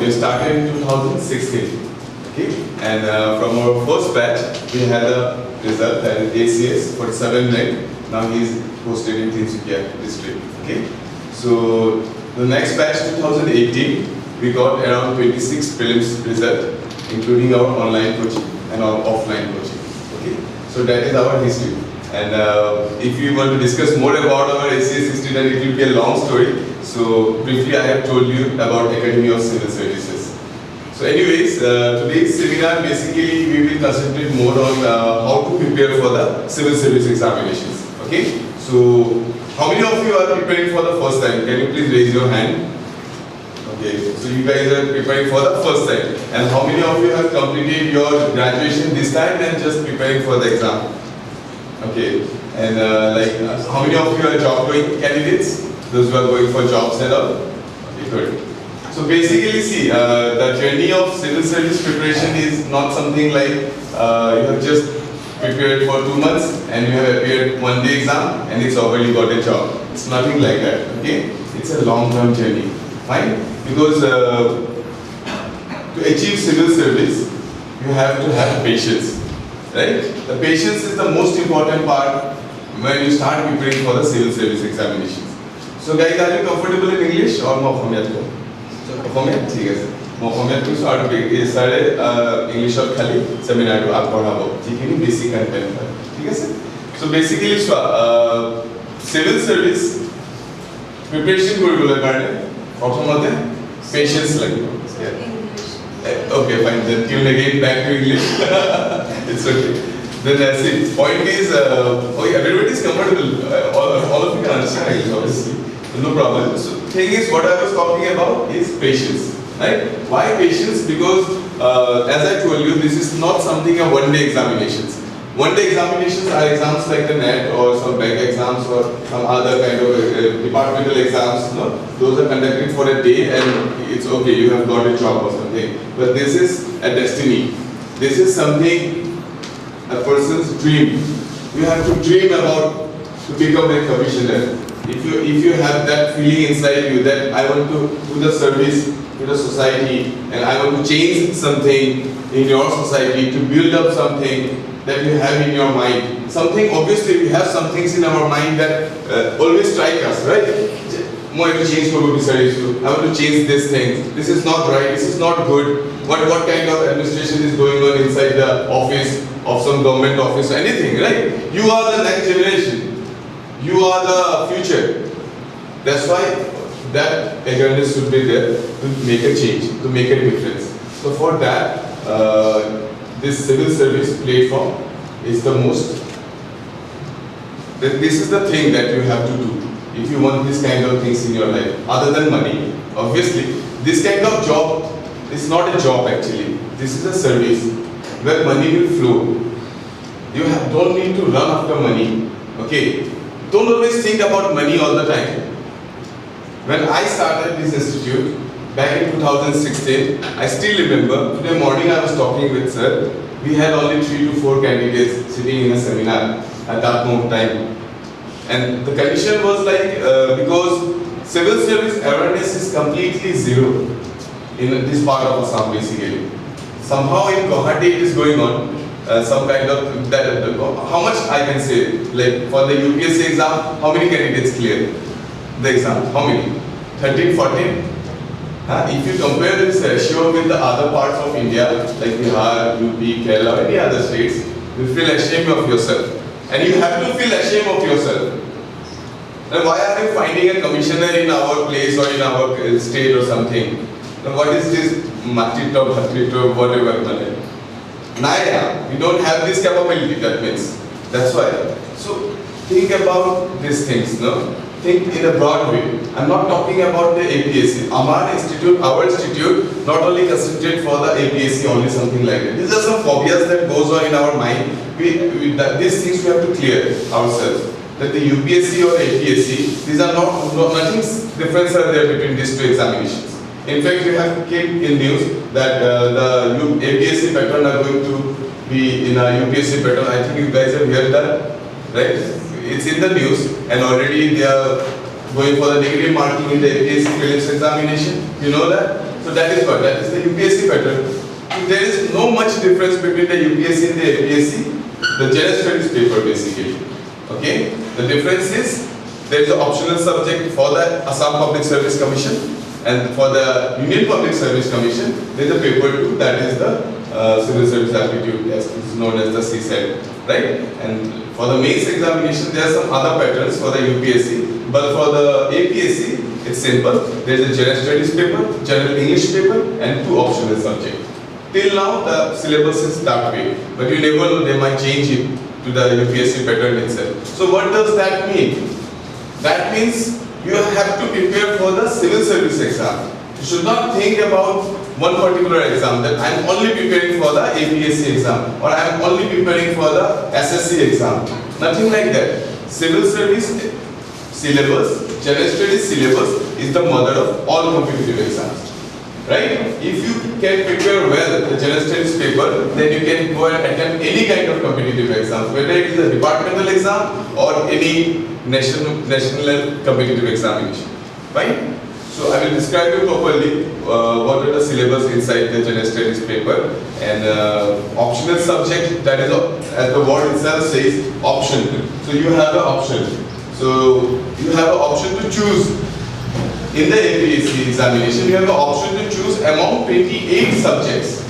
we started in 2016. Okay, and from our first batch, we had a result that is ACS for 7 rank. Now he is posted in Tinsukia district. Okay, so the next batch 2018, we got around 26 prelims result, including our online coaching and our offline coaching. Okay, so that is our history. And if you want to discuss more about our ACS history, then it will be a long story. So briefly, I have told you about Academy of Civil Services. So anyways, today's seminar basically we will concentrate more on how to prepare for the civil service examinations. Okay, so how many of you are preparing for the first time? Can you please raise your hand? Okay, so you guys are preparing for the first time. And how many of you have completed your graduation this time and just preparing for the exam? Okay, and how many of you are job going candidates? Those who are going for jobs and all? Okay, good. So basically see, the journey of civil service preparation is not something like you have just prepared for 2 months and you have appeared one day exam and it's over, you got a job. It's nothing like that, okay? It's a long-term journey, fine? Because to achieve civil service, you have to have patience, right? The patience is the most important part when you start preparing for the civil service examinations. So guys, are you comfortable in English or more familiar? Asamiya ঠিক আছে মই অসমীয়াত কৈছোঁ আৰু এই ছাৰে ইংলিছত খালি চেমিনাৰটো আগবঢ়াব যিখিনি বেছিক কণ্টেণ্ট হয় ঠিক আছে চ' বেচিকেলি চোৱা চিভিল চাৰ্ভিচ প্ৰিপেৰেশ্যন কৰিবলৈ কাৰণে প্ৰথমতে পেচেন্স লাগিব okay fine then tune again back to English it's okay then see point is everybody is comfortable all of you can understand English obviously no problem. So thing is, what I was talking about is patience, right? Why patience? Because as I told you, this is not something a one-day examinations. One-day examinations are exams like the NET or some bank exams or some other kind of departmental exams. No, those are conducted for a day and it's okay. You have got a job or something. But this is a destiny. This is something a person's dream. You have to dream about to become a commissioner. If you have that feeling inside you that I want to do the service to the society and I want to change something in your society, to build up something that you have in your mind. Something, obviously we have some things in our mind that always strike us, right? I want to change I want to change this thing. This is not right, this is not good. What kind of administration is going on inside the office of some government office or anything, right? You are the next generation. You are the future. That's why that awareness should be there to make a change, to make a difference. So for that, this civil service platform is the most. This is the thing that you have to do if you want this kind of things in your life. Other than money, obviously, this kind of job is not a job actually. This is a service where money will flow. You don't need to run after money. Okay. Don't always think about money all the time. When I started this institute back in 2016, I still remember today morning I was talking with sir. We had only 3 to 4 candidates sitting in a seminar at that moment time. And the condition was like because civil service awareness is completely zero in this part of Assam basically. Somehow in Guwahati it is going on. Some kind of that. How much I can say? Like for the UPSC exam, how many candidates clear the exam? How many? 13, 14? If you compare this ratio with the other parts of India, like Bihar, UP, Kerala, any other states, you feel ashamed of yourself. And you have to feel ashamed of yourself. And why are you finding a commissioner in our place or in our state or something? Now what is this matito, whatever? Naya, we don't have this capability, that means. That's why. So think about these things, no? Think in a broad way. I'm not talking about the APSC. Our institute not only concentrate for the APSC, only something like that. These are some phobias that goes on in our mind. These things we have to clear ourselves. That the UPSC or APSC, these are nothing difference are there between these two examinations. In fact, we have kept in news that the APSC pattern are going to be in a UPSC pattern. I think you guys have heard that, right? It's in the news, and already they are going for the negative marking in the APSC prelims examination. You know that? So that is what. That is pattern. There is no much difference between the UPSC and the APSC, the general studies paper basically. Okay? The difference is there is an optional subject for the Assam Public Service Commission, and for the Union Public Service Commission there is a paper 2, that is the Civil Service Aptitude, as is known as the CSAT, right? And for the mains examination there are some other patterns for the UPSC, but for the APSC it's simple. There is a general studies paper, general English paper, and 2 optional subjects. Till now the syllabus is that way, but you never know, they might change it to the UPSC pattern itself. So what does that mean? That means you have to prepare for the civil service exam. You should not think about one particular exam, that I am only preparing for the APSC exam, or I am only preparing for the SSC exam. Nothing like that. Civil service syllabus, general studies syllabus is the mother of all competitive exams. Right? If you can prepare well the general studies paper, then you can go and attempt any kind of competitive exam, whether it is a departmental exam or any national competitive examination. Fine? So I will describe you properly what are the syllabus inside the general studies paper, and optional subject, that is, as the word itself says, option. So you have an option. So you have an option to choose. In the APSC examination, you have the option to choose among 28 subjects.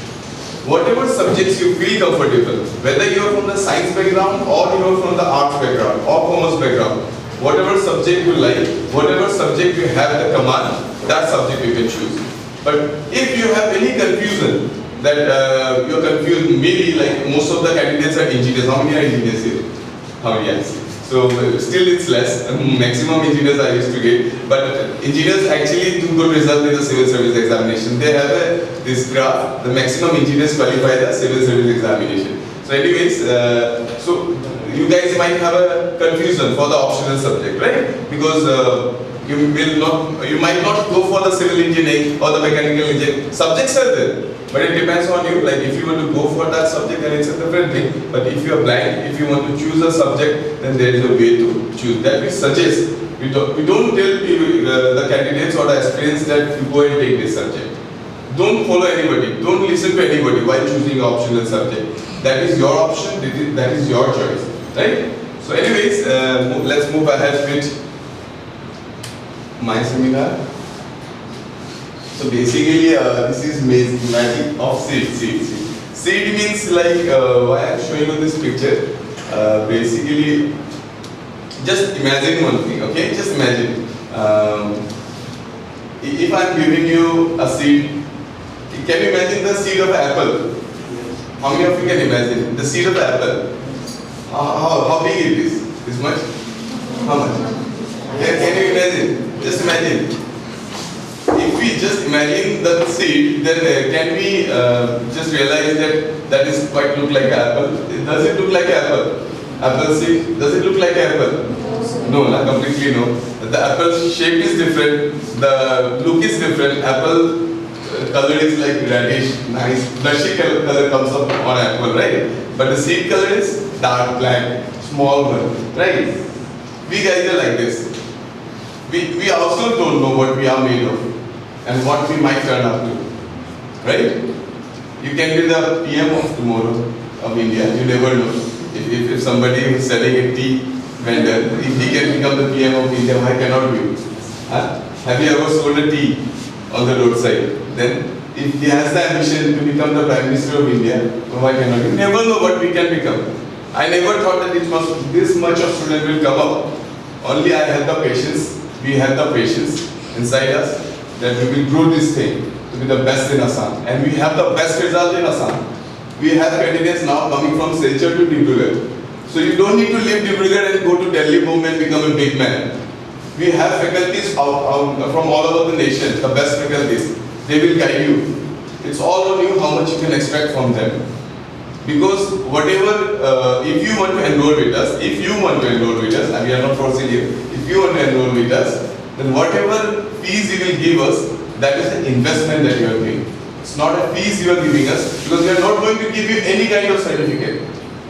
Whatever subjects you feel comfortable, whether you are from the science background or you are from the arts background or commerce background, whatever subject you like, whatever subject you have the command, that subject you can choose. But if you have any confusion, that you are confused, maybe like most of the candidates are engineers. How many are engineers here? How many? Yes. So still it's less, maximum engineers I used to get, but engineers actually do good result in the civil service examination. They have this graph, the maximum engineers qualify the civil service examination. So anyways, so you guys might have a confusion for the optional subject, right? Because you might not go for the civil engineering or the mechanical engineering. Subjects are there, but it depends on you. Like if you want to go for that subject, then it's a different thing. But if you are blind, if you want to choose a subject, then there is a way to choose. That we suggest. We don't tell the candidates or the aspirants that you go and take this subject. Don't follow anybody. Don't listen to anybody while choosing an optional subject. That is your option. That is your choice, right? So, anyways, let's move ahead with my seminar. So basically, this is magic of seed. Seed means like why I am showing you this picture. Basically, just imagine one thing. Okay, just imagine. If I am giving you a seed, can you imagine the seed of an apple? How many of you can imagine the seed of an apple? How big it is? This much? How much? Can you imagine? Just imagine. If we just imagine the seed, then can we just realize that that is quite look like an apple? Does it look like an apple? Apple seed, does it look like an apple? No, not completely no. The apple shape is different, the look is different. Apple color is like reddish, nice, blushy color comes up on apple, right? But the seed color is dark black, small one, right? We guys are like this. We also don't know what we are made of and what we might turn up to, right? You can be the PM of tomorrow of India, you never know. If somebody is selling a tea vendor, if he can become the PM of India, why cannot you? Huh? Have you ever sold a tea on the roadside? Then if he has the ambition to become the Prime Minister of India, why cannot you? Never know what we can become. I never thought that this much of student will come up. Only I had the patience, we had the patience inside us that we will grow this thing to be the best in Assam. And we have the best result in Assam. We have candidates now coming from Silchar to Dibrugarh. So you don't need to leave Dibrugarh and go to Delhi, Bombay and become a big man. We have faculties from all over the nation, the best faculties. They will guide you. It's all on you how much you can expect from them. Because whatever, if you want to enroll with us, and we are not forcing you, if you want to enroll with us, then whatever fees you will give us, that is an investment that you are doing. It's not a fees you are giving us, because we are not going to give you any kind of certificate.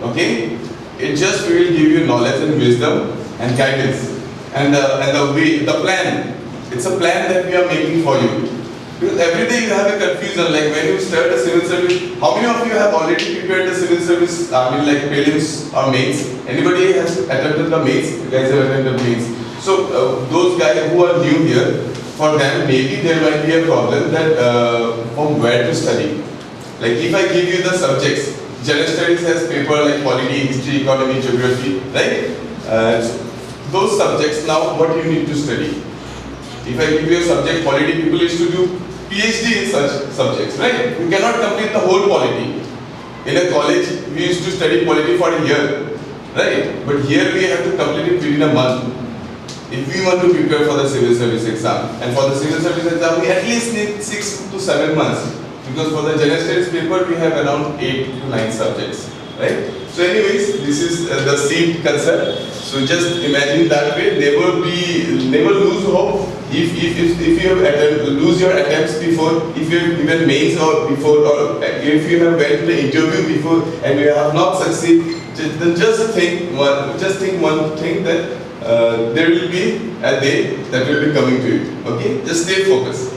Okay? It just we will give you knowledge and wisdom and guidance. And the plan. It's a plan that we are making for you. Because every day you have a confusion, like when you start a civil service, how many of you have already prepared the civil service, like prelims or mains? Anybody has attempted the mains? You guys have attempted mains. So those guys who are new here, for them maybe there might be a problem that from where to study. Like if I give you the subjects, general studies has paper like polity, history, economy, geography, right? Those subjects, now what you need to study? If I give you a subject, polity, people used to do PhD in such subjects, right? You cannot complete the whole polity. In a college, we used to study polity for a year, right? But here we have to complete it within a month. If we want to prepare for the civil service exam, and for the civil service exam, we at least need 6 to 7 months. Because for the general studies paper, we have around 8 to 9 subjects, right? So anyways, this is the seed concept. So just imagine that way, never lose hope. If you have lose your attempts before, if you have given mains or before, or if you have went to the interview before and you have not succeeded, then just think one thing that there will be a day that will be coming to you. Okay, just stay focused.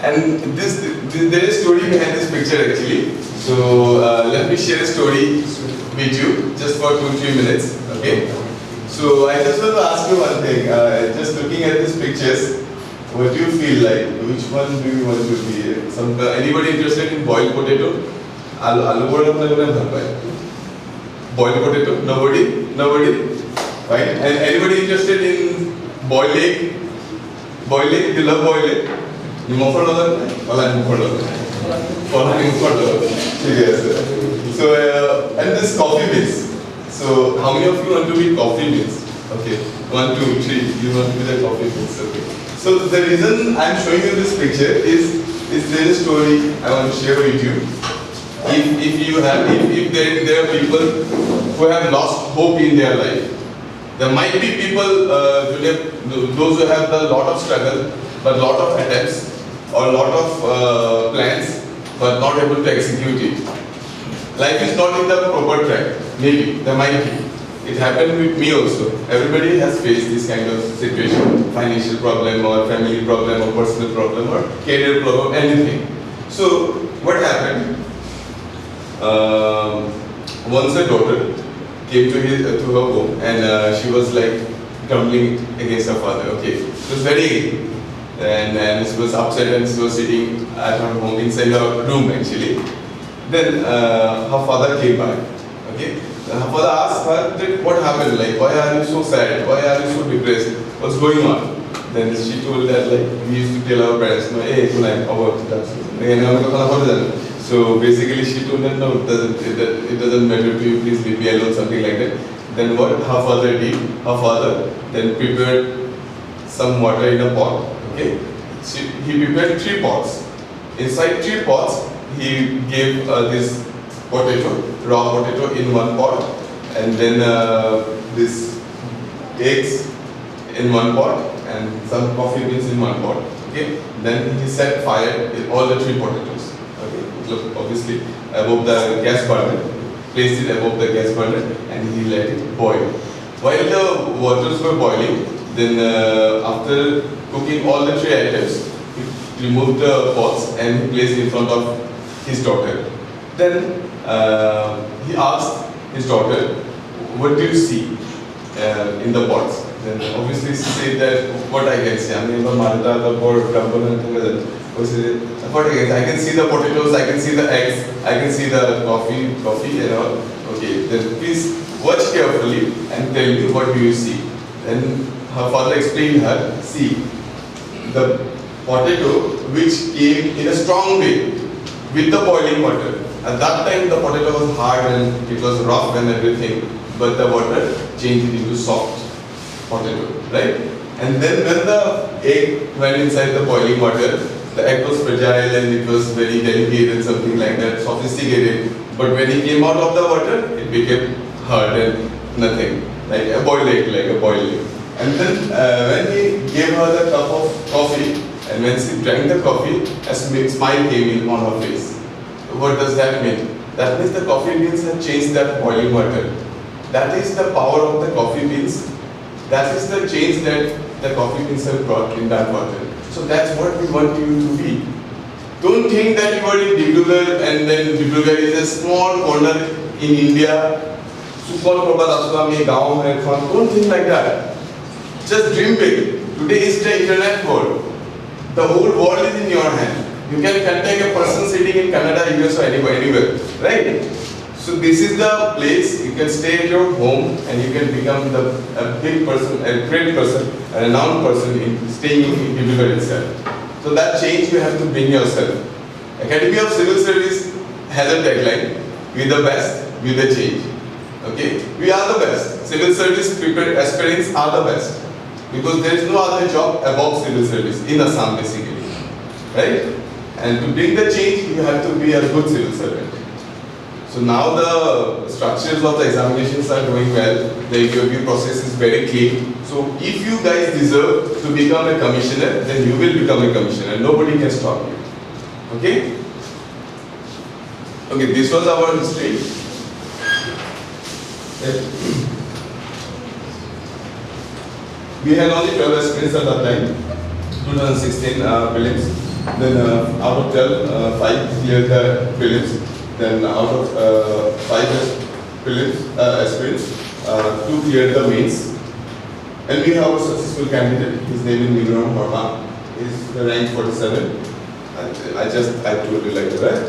And there is a story behind this picture actually. So let me share a story with you just for 2-3 minutes. Okay. So I just want to ask you one thing. Just looking at these pictures, what do you feel like? Which one do you want to be? Anybody interested in boiled potato? Boiled potato? Nobody? Nobody? Fine. And anybody interested in boiled egg? Boiled egg? You love boiled egg? You muffer love that? Well, I'm muffer love that. Yes. So, and this coffee beans. So, how many of you want to be coffee beans? Okay. 1, 2, 3. You want to be the coffee beans. Okay. So, the reason I'm showing you this picture is there is a story I want to share with you. If there are people who have lost hope in their life, there might be people, those who have a lot of struggle, but lot of attempts, or lot of plans, but not able to execute it. Life is not in the proper track. Maybe, there might be. It happened with me also. Everybody has faced this kind of situation, financial problem, or family problem, or personal problem, or career problem, anything. So, what happened? Once a daughter came to her home, and she was like grumbling against her father. Okay, she was very and she was upset, and she was sitting at her home inside her room actually. Then her father came back. Okay, her father asked her, "What happened? Like, why are you so sad? Why are you so depressed? What's going on?" Then she told that, like, we used to tell our parents, "No, hey, tonight, so basically she told them, "No, it doesn't matter to you, please leave me alone," something like that. Then what her father did, her father then prepared some water in a pot. Okay, he prepared 3 pots. Inside 3 pots, he gave this potato, raw potato in one pot, and then this eggs in one pot, and some coffee beans in one pot. Okay, then he set fire in all the 3 potatoes. Okay, obviously above the gas burner, placed it above the gas burner, and he let it boil. While the waters were boiling, then after cooking all the 3 items, he removed the pots and he placed in front of his daughter. Then he asked his daughter, "What do you see in the pots?" Then obviously she said that, "What I can see, I mean, what I can see the potatoes, I can see the eggs, I can see the coffee and all." Okay, then please watch carefully and tell me what do you see. Then her father explained her, "See, the potato which came in a strong way with the boiling water. At that time the potato was hard and it was rough and everything, but the water changed it into soft potato, right? And then when the egg went inside the boiling water, the egg was fragile and it was very delicate and something like that, sophisticated. But when it came out of the water, it became hard and nothing, like a boiled egg, And then when he gave her the cup of coffee, and when she drank the coffee, a smile came in on her face. What does that mean? That means the coffee beans have changed that boiling water. That is the power of the coffee beans. That is the change that the coffee beans have brought in that water. So that's what we want you to be. Don't think that you are in Dibrugarh and then Dibrugarh is a small corner in India. Don't think like that. Just dream big. Today is the internet world. The whole world is in your hand. You can contact a person sitting in Canada, US or anywhere, right? So this is the place you can stay at your home and you can become a big person, a great person, a renowned person in staying in Dibrugarh itself. So that change you have to bring yourself. Academy of Civil Service has a tagline: "We the best, we the change." Okay, we are the best. Civil service prepared aspirants are the best because there is no other job above civil service in Assam basically, right? And to bring the change, you have to be a good civil servant. So now the structures of the examinations are going well. The interview process is very clean. So if you guys deserve to become a commissioner, then you will become a commissioner. Nobody can stop you. Okay? Okay, this was our history. We had only 12 aspirants at that time, 2016 prelims. Then out of 12, 5 cleared the prelims. Then out of 5 prelims, aspirants, 2 cleared the mains. And we have a successful candidate. His name is Nigran Verma. He's ranked 47. I told you like that, right?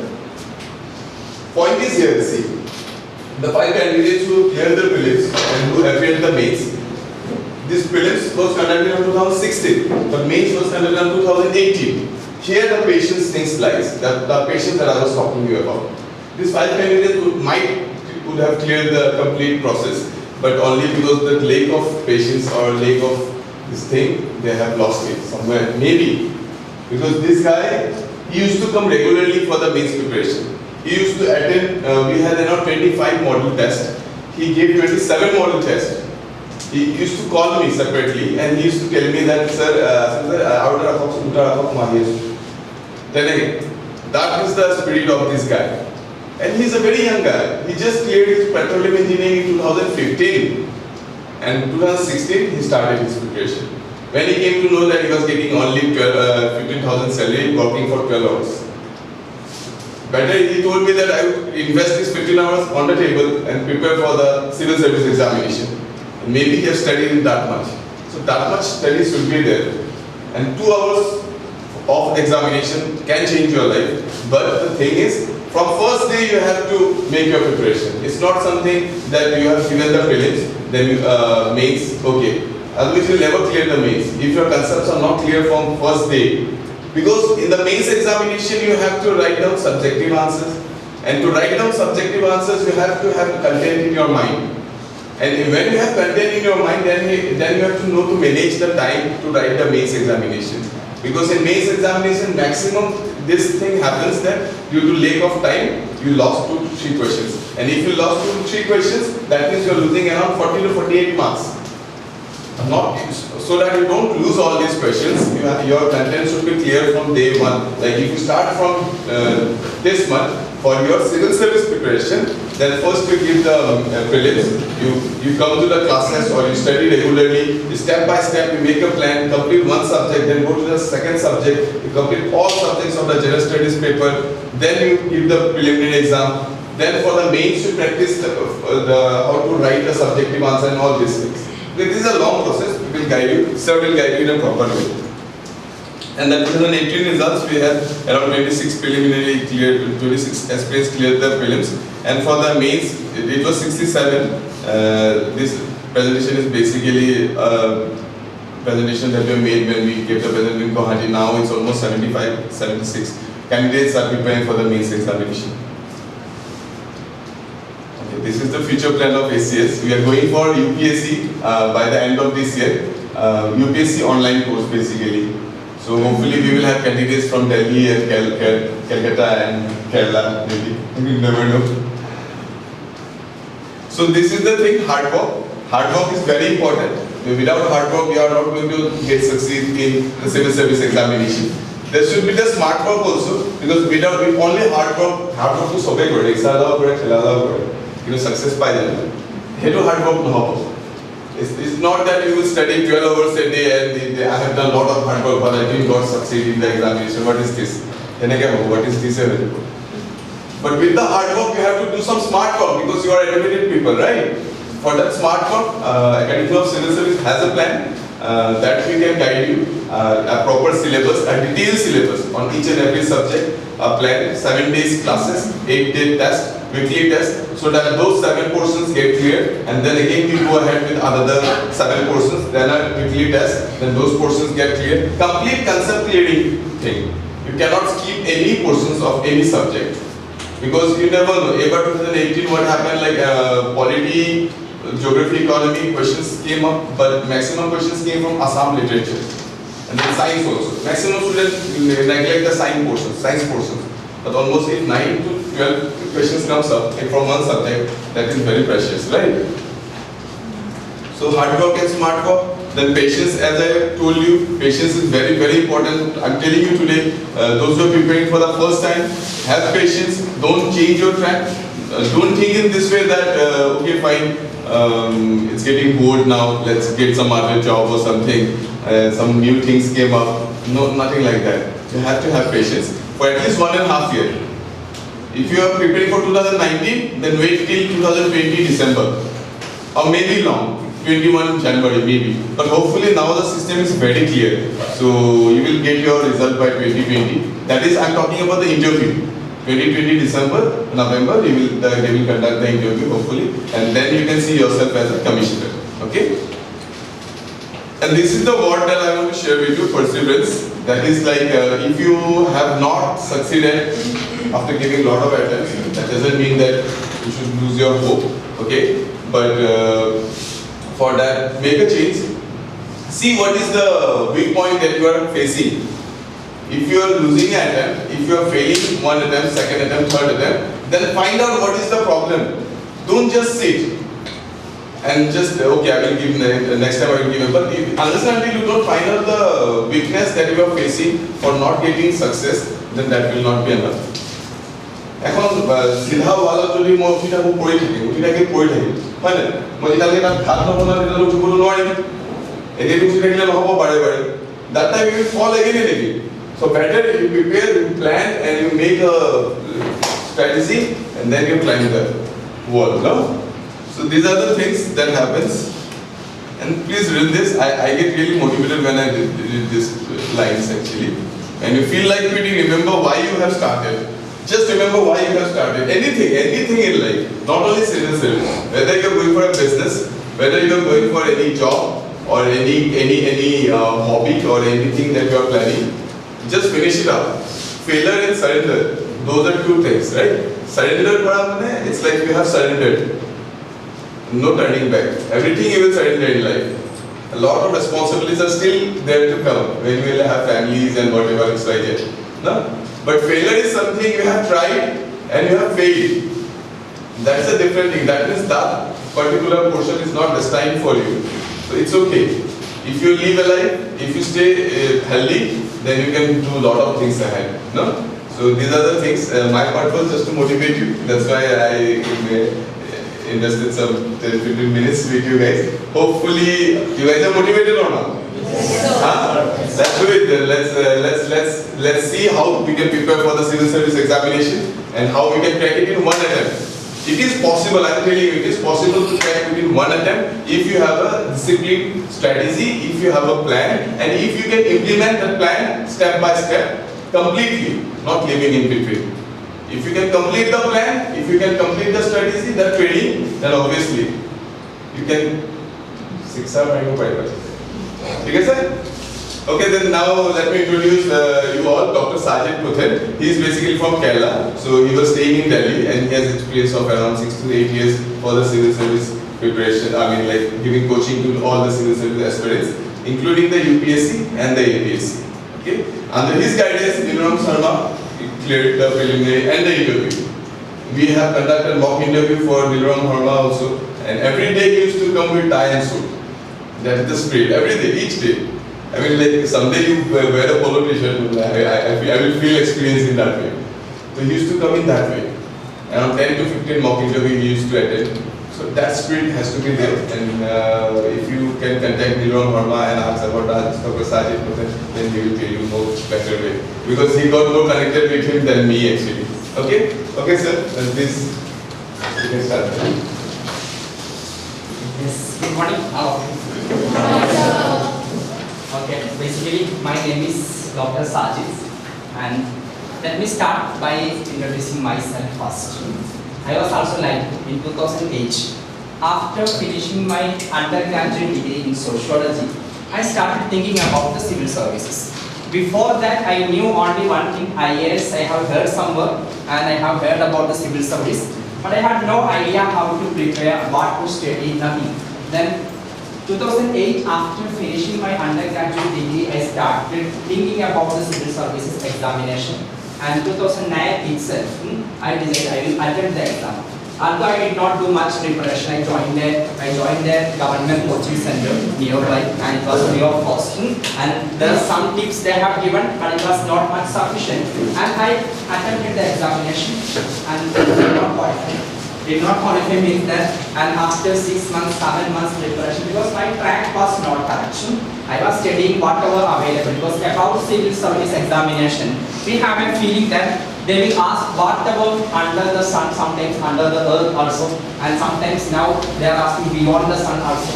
Point is here, see. The 5 candidates who cleared the prelims and who appeared the mains. This prelims was conducted in 2016, but mains was conducted in 2018. Here the patience things lies, the patience that I was talking to you about. These 5 candidates would have cleared the complete process, but only because the lack of patience or lack of this thing, they have lost it somewhere. Maybe because this guy, he used to come regularly for the mains preparation. He used to attend, we had around 25 model tests. He gave 27 model tests. He used to call me separately and he used to tell me that, sir, that is the spirit of this guy. And he's a very young guy. He just cleared his petroleum engineering in 2015. And 2016, he started his preparation. When he came to know that he was getting only 15,000 salary, working for 12 hours. Better, he told me that I would invest these 15 hours on the table and prepare for the civil service examination. And maybe he has studied that much. So that much study should be there. And 2 hours of examination can change your life. But the thing is, from first day you have to make your preparation. It's not something that you have given the prelims, then you mains, okay. Otherwise you will never clear the mains. If your concepts are not clear from first day. Because in the mains examination you have to write down subjective answers. And to write down subjective answers you have to have content in your mind. And when you have content in your mind, then you have to know to manage the time to write the mains examination. Because in mains examination, maximum this thing happens that due to lack of time, you lost 2 to 3 questions. And if you lost 2 to 3 questions, that means you are losing around 40 to 48 marks. Not so that you don't lose all these questions. Your content should be clear from day one. Like if you start from this month for your civil service preparation, then first you give the prelims. You come to the classes or you study regularly. Step by step you make a plan, complete one subject, then go to the second subject. You complete all subjects of the general studies paper. Then you give the preliminary exam. Then for the mains you practice how to write the subjective answer and all these things. This is a long process. We will guide you. Sir will guide you in a proper way. And the 2018 results, we had around 26 preliminary cleared, 26 aspirants cleared the prelims. And for the mains, it was 67. This presentation is basically a presentation that we made when we gave the presentation in Guwahati. Now it's almost 75, 76. Candidates are preparing for the mains examination. This is the future plan of ACS. We are going for UPSC by the end of this year. UPSC online course basically. So hopefully we will have candidates from Delhi and Calcutta and Kerala maybe. You never know. So this is the thing, hard work. Hard work is very important. Without hard work, we are not going to succeed in the civil service examination. There should be the smart work also, because without only hard work to sobe kore, exala kore, khelala kore. Success by them. Heto hard work no. It's not that you will study 12 hours a day and I have done a lot of hard work but I didn't got succeed in the examination. What is this? what is this available? But with the hard work, you have to do some smart work because you are educated people, right? For that smart work, Academy of Civil Service has a plan that we can guide you, a proper syllabus, a detailed syllabus on each and every subject, a plan, 7 days classes, 8-day test, weekly test, so that those 7 portions get clear, and then again you go ahead with another 7 portions, then a weekly test, then those portions get clear. Complete concept clearing thing. You cannot skip any portions of any subject. Because you never know, about 2018 what happened, like polity, geography, economy questions came up, but maximum questions came from Assam literature. And then science also. Maximum students neglect the science portions. But almost if 9 to 12 questions comes up from one subject, that is very precious, right? So hard work and smart work. Then patience, as I told you, patience is very, very important. I'm telling you today, those who are preparing for the first time, have patience, don't change your track. Don't think in this way that, okay fine, it's getting bored now, let's get some other job or something, some new things came up. No, nothing like that. You have to have patience for at least 1.5 years. If you are preparing for 2019, then wait till 2020 December, or maybe long. 21 January maybe, but hopefully now the system is very clear, so you will get your result by 2020. That is, I am talking about the interview. 2020 December, November, they will conduct the interview hopefully, and then you can see yourself as a commissioner. Okay. And this is the word that I want to share with you: perseverance. That is like if you have not succeeded after giving a lot of attempts, that doesn't mean that you should lose your hope. Okay, but for that, make a change. See what is the weak point that you are facing. If you are losing an attempt, if you are failing one attempt, second attempt, third attempt, then find out what is the problem. Don't just sit and just, okay, I will give next time I will give it. But unless until you don't find out the weakness that you are facing for not getting success, then that will not be enough. এখন সিধা ওয়ালত যদি মই উঠি থাকো পৰি থাকিম হয় না মই যেতিয়ালৈকে তাত ভাত নবনালে তেতিয়ালৈ উঠিবলৈ নোৱাৰিম এদিন উঠি থাকিলে নহ'ব বাৰে বাৰে that time you will fall again and again. So better you prepare, you plan and you make a strategy and then you climb the wall. No? So these are the things that happens. And please read this. I get really motivated when I read these lines actually. And you feel like quitting, remember why you have started. Just remember why you have started. Anything in life, not only civil service. Whether you are going for a business, whether you are going for any job or any hobby or anything that you are planning, just finish it up. Failure and surrender, those are two things, right? Surrender, it's like you have surrendered. No turning back. Everything you will surrender in life. A lot of responsibilities are still there to come when you will have families and whatever is like it. No? But failure is something you have tried and you have failed. That's a different thing. That means that particular portion is not destined for you. So it's okay. If you live a life, if you stay healthy, then you can do a lot of things ahead. No? So these are the things. My part was just to motivate you. That's why I invested some 10-15 minutes with you guys. Hopefully, you guys are motivated or not? Let's do it then. Let's see how we can prepare for the civil service examination and how we can crack it in one attempt. It is possible, I'm telling you, it is possible to crack it in one attempt if you have a disciplined strategy, if you have a plan, and if you can implement the plan step by step completely, not living in between. If you can complete the plan, if you can complete the strategy, the training, then obviously you can Okay, sir? Okay, then now let me introduce you all, Dr. Sajid Puthen. He is basically from Kerala. So he was staying in Delhi and he has experience of around 6 to 8 years for the civil service preparation. I mean, like giving coaching to all the civil service aspirants, including the UPSC and the APSC. Okay? Under his guidance, Dilram Sharma cleared the preliminary and the interview. We have conducted mock interview for Dilram Sharma also, and every day he used to come with tie and suit. That is the spirit. Every day, each day. I mean, like someday you wear a polo t-shirt, I will feel experience in that way. So he used to come in that way. Around 10 to 15 mock interview he used to attend. So that spirit has to be there, and if you can contact Nilwan Verma and ask about Dr. Sajid, then he will tell you more better way, because he got more connected with him than me actually. Okay, okay, sir. And this you can start. Yes. Good morning. Okay. Basically, my name is Dr. Sajid, and let me start by introducing myself first. I was also like in 2008. After finishing my undergraduate degree in sociology, I started thinking about the civil services. Before that, I knew only one thing, IAS. I have heard some work and I have heard about the civil service, but I had no idea how to prepare, what to study, nothing. Then 2008, after finishing my undergraduate degree, I started thinking about the civil services examination. And 2009 itself, I decided I will attempt the exam. Although I did not do much preparation, I joined the government coaching center nearby, and it was free of cost. And there are some tips they have given, but it was not much sufficient. And I attempted the examination and did not qualify. Did not qualify means that, and after 6 months, 7 months preparation, because my track was not correct. I was studying whatever available, because about civil service examination, we have a feeling that they will ask whatever under the sun, sometimes under the earth also, and sometimes now they are asking beyond the sun also.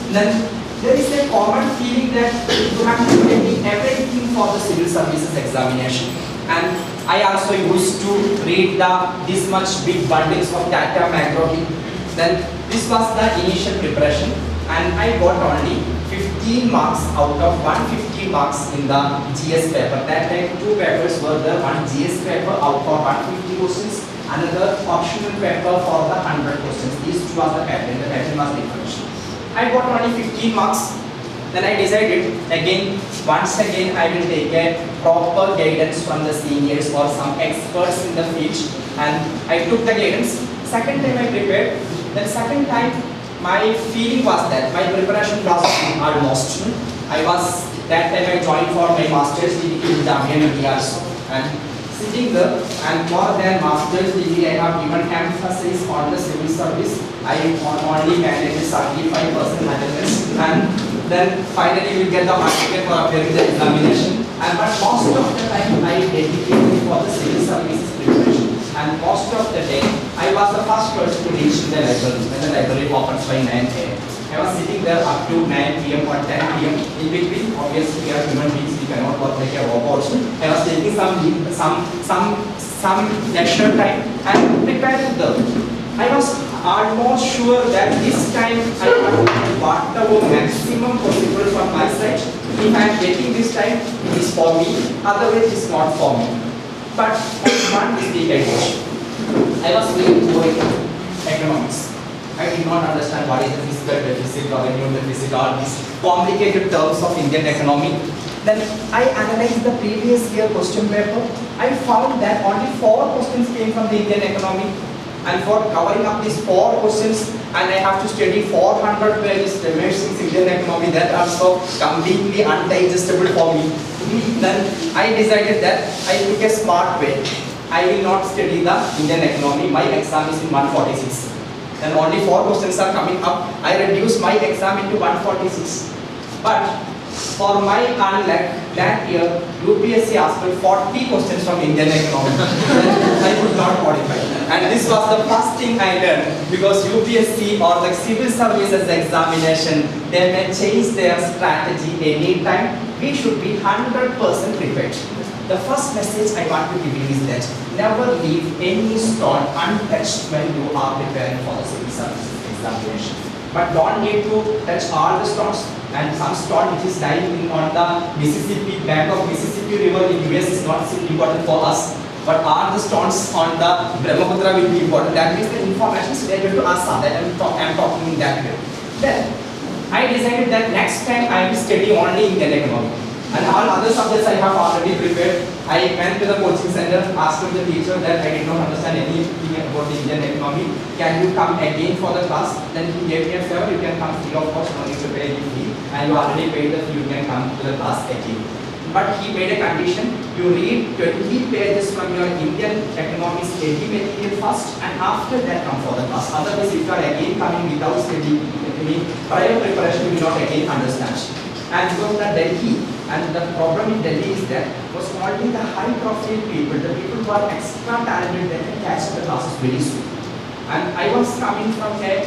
Then there is a common feeling that you have to study everything for the civil services examination. And I also used to read this much big bundles of data macro. Then this was the initial preparation, and I got only 15 marks out of 150 marks in the GS paper. That time 2 papers were there, one GS paper out for 150 questions, another optional paper for the 100 questions. These two was the pattern. The pattern was different. I got only 15 marks. Then I decided once again I will take a proper guidance from the seniors or some experts in the field, and I took the guidance. Second time I prepared. Then second time my feeling was that my preparation was almost. That time I joined for my master's degree in Jamia also, and sitting there, and more than master's degree I have given emphasis on the civil service. I only managed 75% attendance, and then finally we get the certificate for appearing the examination. But most of the time I dedicated for the civil services preparation, and most of the day I was the first person to reach the library when the library opens by 9 a.m. I was sitting there up to 9 p.m. or 10 p.m. In between, obviously we are human beings, we cannot work like a robot. I was taking some leisure time and preparing them. I was almost sure that this time I have whatever maximum possible from my side. If I am getting this time, it is for me, otherwise it is not for me. But one mistake I did. I was really poor in economics. I did not understand what is the fiscal deficit, revenue deficit, all these complicated terms of Indian economy. Then I analyzed the previous year question paper. I found that only 4 questions came from the Indian economy. And for covering up these 4 questions, and I have to study 400 pages remaining Indian economy, that also completely undigestible for me. Then I decided that I took a smart way. I will not study the Indian economy. My exam is in 146. Then only 4 questions are coming up. I reduced my exam into 146. But for my unluck, that year UPSC asked me 40 questions from Indian economy. I could not qualify. And this was the first thing I learned, because UPSC or the civil services examination, they may change their strategy anytime. We should be 100% prepared. The first message I want to give you is that never leave any stone untouched when you are preparing for the civil services examination. But don't need to touch all the stones, and some stone which is lying on the Mississippi, bank of Mississippi River in US is not important for us. But all the stones on the Brahmaputra will be important. That means the information is related to Assam, that I am talking in that way. Then I decided that next time I will study only Indian economy. And all other subjects I have already prepared. I went to the coaching center, asked the teacher that I did not understand anything about the Indian economy. Can you come again for the class? Then he gave me a favor, you can come free of cost, no need to pay any fee. And you already paid the fee, you can come to the class again. But he made a condition, you read 20 pages from your Indian economics study material first and after that come for the class. Otherwise, if you are again coming without study, prior preparation, you will not again understand. And because the Delhi, and the problem in Delhi is that was only the high profile people, the people who are extra talented, they can catch the classes very soon. And I was coming from a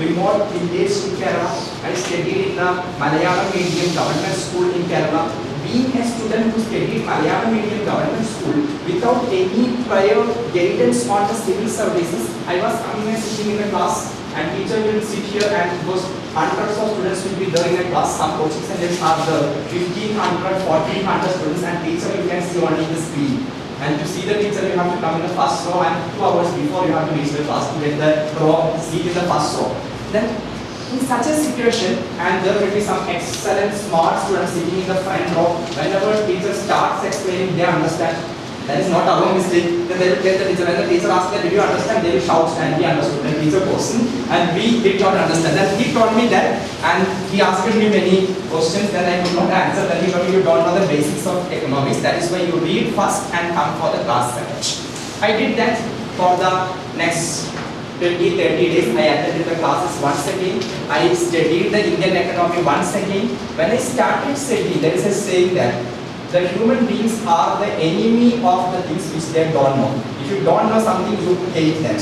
remote village in Kerala. I studied in the Malayalam medium government school in Kerala. Being a student who studied Malayalam medium government school without any prior guidance on the civil services, I was coming and sitting in the class, and teacher will sit here and those hundreds of students will be there in a class. Some coaching centers are the 1500, 1400 students, and teacher you can see only the screen. And to see the teacher, you have to come in the first row, and 2 hours before you have to reach the class to get the seat in the first row. Then, in such a situation, and there will be some excellent, smart students sitting in the front row. Whenever teacher starts explaining, they understand. That is not our mistake. Then they will get the teacher. When the teacher asks them, "Did you understand?" They will shout, and we understood. The teacher person, and we did not understand. Then he taught me that, and he asked me many questions. Then I could not answer. Then he told me, "You don't know the basics of economics. That is why you read first and come for the class second." I did that for the next 20-30 days. I attended the classes once again. I studied the Indian economy once again. When I started studying, there is a saying that the human beings are the enemy of the things which they don't know. If you don't know something, you hate that.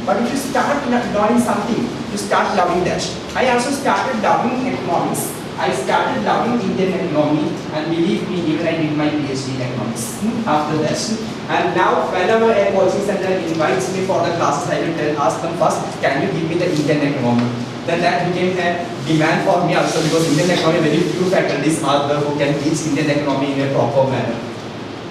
But if you start knowing something, you start loving that. I also started loving economics. I started loving Indian economy, and believe me, even I did my PhD in economics after that. And now, whenever a coaching center invites me for the classes, I will ask them first, "Can you give me the Indian economy?" Then that became a demand for me also, because Indian economy, very few faculties are there who can teach Indian economy in a proper manner.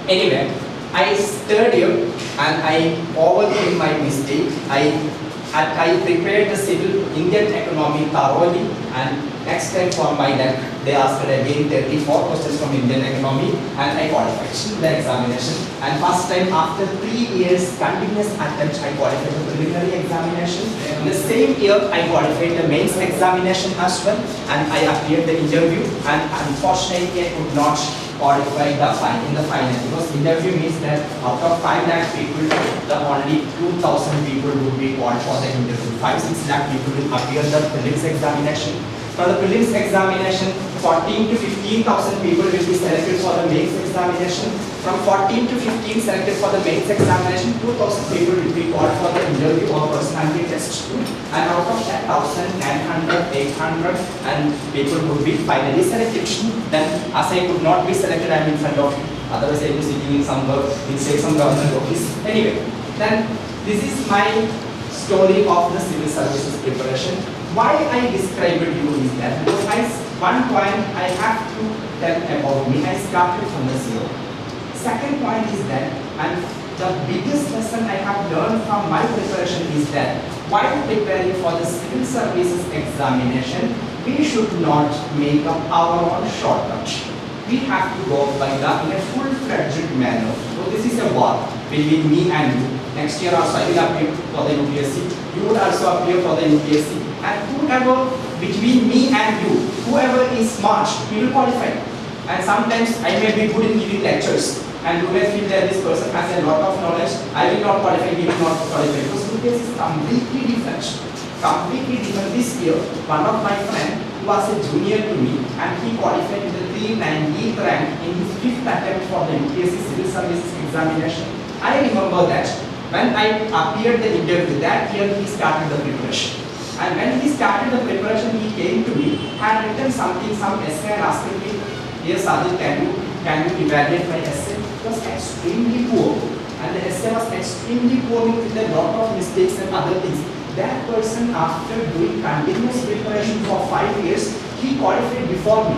Anyway, I studied and I overcame my mistake. I prepared the civil Indian economy thoroughly, and next time for my lab, they asked again 34 questions from Indian economy, and I qualified the examination. And first time after 3 years continuous attempts, I qualified the preliminary examination. In the same year, I qualified the mains examination as well, and I appeared the interview, and unfortunately I could not qualify in the final, because interview means that out of 5 lakh people, the only 2000 people would be called for the interview. 5-6 lakh people will appear the prelims examination. For the prelims examination, 14 to 15,000 people will be selected for the mains examination. From 14 to 15 selected for the mains examination, 2,000 people will be called for the interview or personality test. And out of that, 1,900, 800 and people would be finally selected. Then, as I could not be selected, I am in front of you. Otherwise, I was sitting in some government office. Anyway, then this is my story of the civil services preparation. Why I described you is that because one point I have to tell about me, I started from the zero. Second point is that, and the biggest lesson I have learned from my preparation is that while preparing for the civil services examination, we should not make up our own shortcut. We have to go by in a full-fledged manner. So this is a war between me and you. Next year also I will appear for the UPSC. You would also appear for the UPSC. And whoever between me and you, whoever is smart, he will qualify. And sometimes I may be good in giving lectures, and you may feel that this person has a lot of knowledge. I will not qualify, he will not qualify. Because UPSC is completely different. Completely different. This year, one of my friends who was a junior to me, and he qualified with the 390th rank in his 5th attempt for the UPSC Civil Services examination. I remember that when I appeared the interview, that year he started the preparation. And when he started the preparation, he came to me, had written some essay, and asked me, "Dear Sajid, can you evaluate my essay?" It was extremely poor, and the essay was extremely poor with a lot of mistakes and other things. That person, after doing continuous preparation for 5 years, he qualified before me.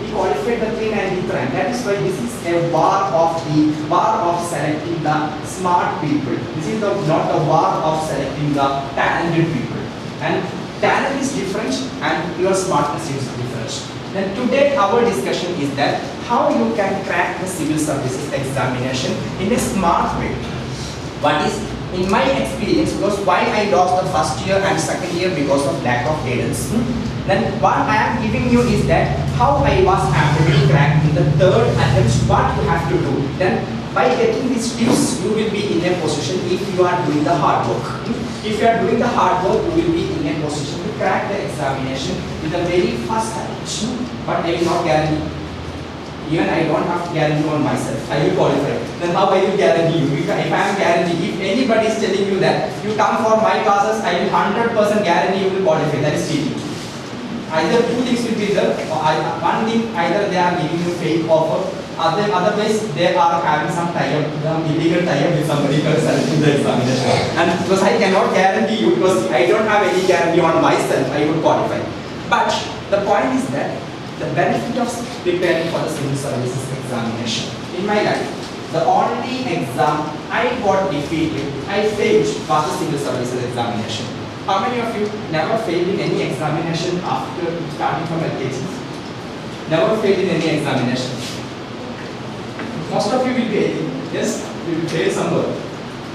He qualified the 390th rank. That is why this is a war of selecting the smart people. This is not a war of selecting the talented people. And talent is different, and your smartness is different. Then today our discussion is that how you can crack the civil services examination in a smart way. What is, in my experience, because why I lost the first year and second year because of lack of guidance. Then what I am giving you is that how I was able to crack in the third attempt, what you have to do. Then by getting these tips, you will be in a position if you are doing the hard work. If you are doing the hard work, you will be in a position to crack the examination with the very first attempt. But I will not guarantee. Even I don't have to guarantee on myself. I will qualify. Then how I will guarantee you? If I am guaranteed, if anybody is telling you that you come for my classes, I will 100% guarantee you will qualify. That is cheating. Either two things will be there. One thing, either they are giving you fake offer. Otherwise, they are having some tie-up, illegal tie-up with somebody else in the examination. And because I cannot guarantee you, because I don't have any guarantee on myself, I would qualify. But the point is that the benefit of preparing for the civil services examination. In my life, the only exam I got defeated, I failed was the civil services examination. How many of you never failed in any examination after starting from LKG? Never failed in any examination. Most of you will be, yes, you will fail somewhere.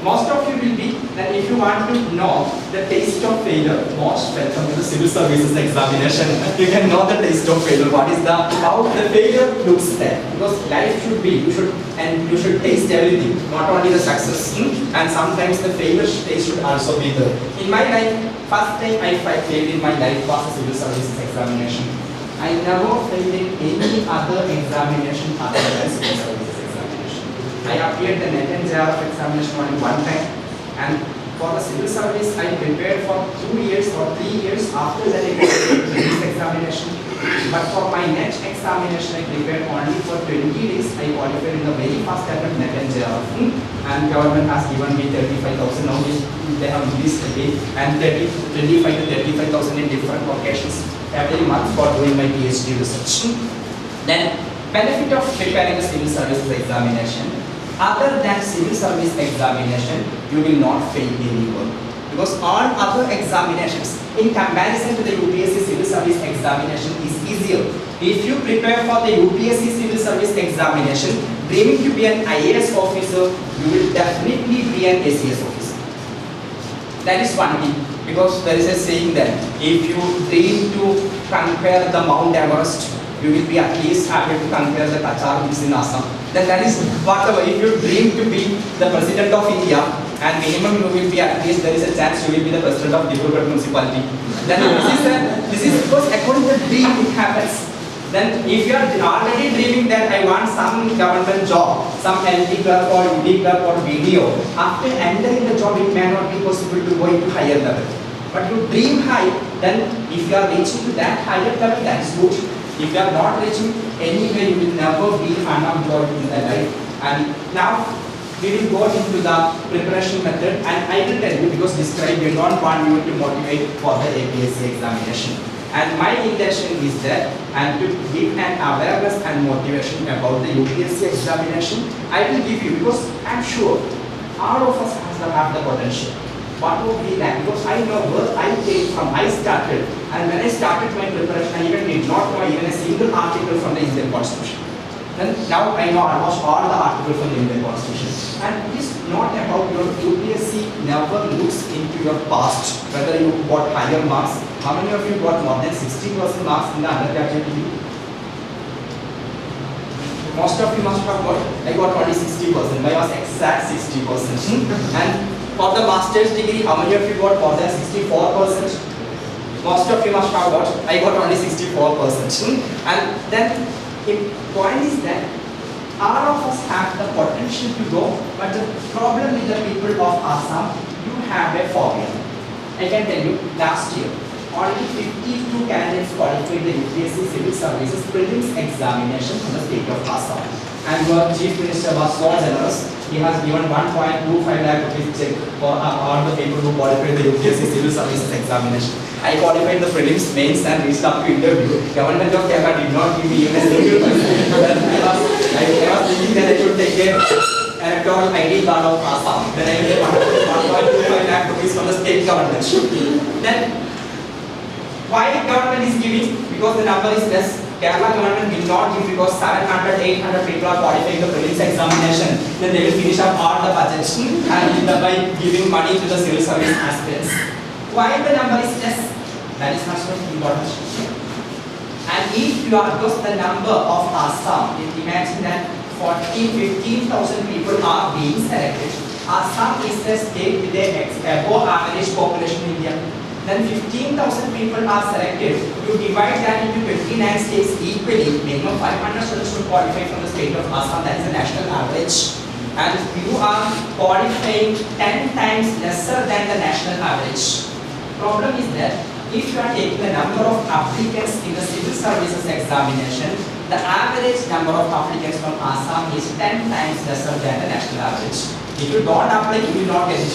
Most of you will be that if you want to know the taste of failure, most welcome to the civil services examination. You can know the taste of failure. What is the how the failure looks there? Because life should be, you should taste everything, not only the success. And sometimes the failure taste should also be there. In my life, first time I failed in my life was the civil services examination. I never failed in any other examination other than civil services. I appeared the net and JRF examination only one time, and for the civil service I prepared for 2 years or 3 years. After that I prepared this examination. But for my net examination I prepared only for 20 days. I qualified in the very first attempt net and JRF, and government has given me 35,000. Now they have released again, and 25 to 35,000 in different locations every month for doing my PhD research. Then benefit of preparing the civil services examination. Other than civil service examination, you will not fail anywhere. Because all other examinations, in comparison to the UPSC civil service examination, is easier. If you prepare for the UPSC civil service examination, dreaming to be an IAS officer, you will definitely be an ACS officer. That is one thing. Because there is a saying that if you dream to conquer the Mount Everest, you will be at least able to conquer the Kachar Hills in Assam. Then that is whatever. If you dream to be the president of India, and minimum you will be at least there is a chance you will be the president of Dibrugarh municipality. Then this is because according to the dream it happens. Then if you are already dreaming that I want some government job, some LD clerk or UD clerk or BDO, after entering the job it may not be possible to go into higher level. But you dream high, then if you are reaching to that higher level, that is good. If you are not reaching anywhere, you will never be unemployed in the life. And now we will go into the preparation method, and I will tell you because this time we don't want you to motivate for the APSC examination. And my intention is that and to give an awareness and motivation about the UPSC examination. I will give you because I am sure all of us have the potential. What would be that? Because I know where I came from, I started, and when I started my preparation, I even did not know even a single article from the Indian Constitution. And now I know almost all the articles from the Indian Constitution. And it is not about your UPSC never looks into your past, whether you got higher marks. How many of you got more than 60% marks in the undergraduate degree? Most of you must have got, I got only 60%, I was exact 60%. And for the master's degree, how many of you got more than 64%? Most of you must have got, I got only 64%. And then the point is that all of us have the potential to go, but the problem with the people of Assam, you have a phobia. I can tell you, last year, only 52 candidates qualified the UPSC Civil Services prelims examination from the state of Assam. And your Chief Minister was so generous, he has given 1.25 lakh rupees check for all the people who qualified the UPSC Civil Services examination. I qualified the prelims, mains and reached up to interview. Government of Kerala did not give me even a single person. I was thinking that I should take a electoral ID card of Assam. Then I will get 1.25 lakh rupees from the state government. Then why government is giving? Because the number is less. Kerala government will not give because 700, 800 people are qualifying the prelims examination. Then they will finish up all the budgets and by giving money to the civil service aspirants. Why the number is less? That is not so important. And if you are just the number of Assam, imagine that 15,000 people are being selected. Assam is the state with the above average population in India. Then 15,000 people are selected. You divide that into 29 states equally. Minimum 500 students should qualify from the state of Assam. That is the national average. And you are qualifying 10 times lesser than the national average. Problem is that if you are taking the number of applicants in the civil services examination, the average number of applicants from Assam is 10 times lesser than the national average. If you don't apply, you will not get it.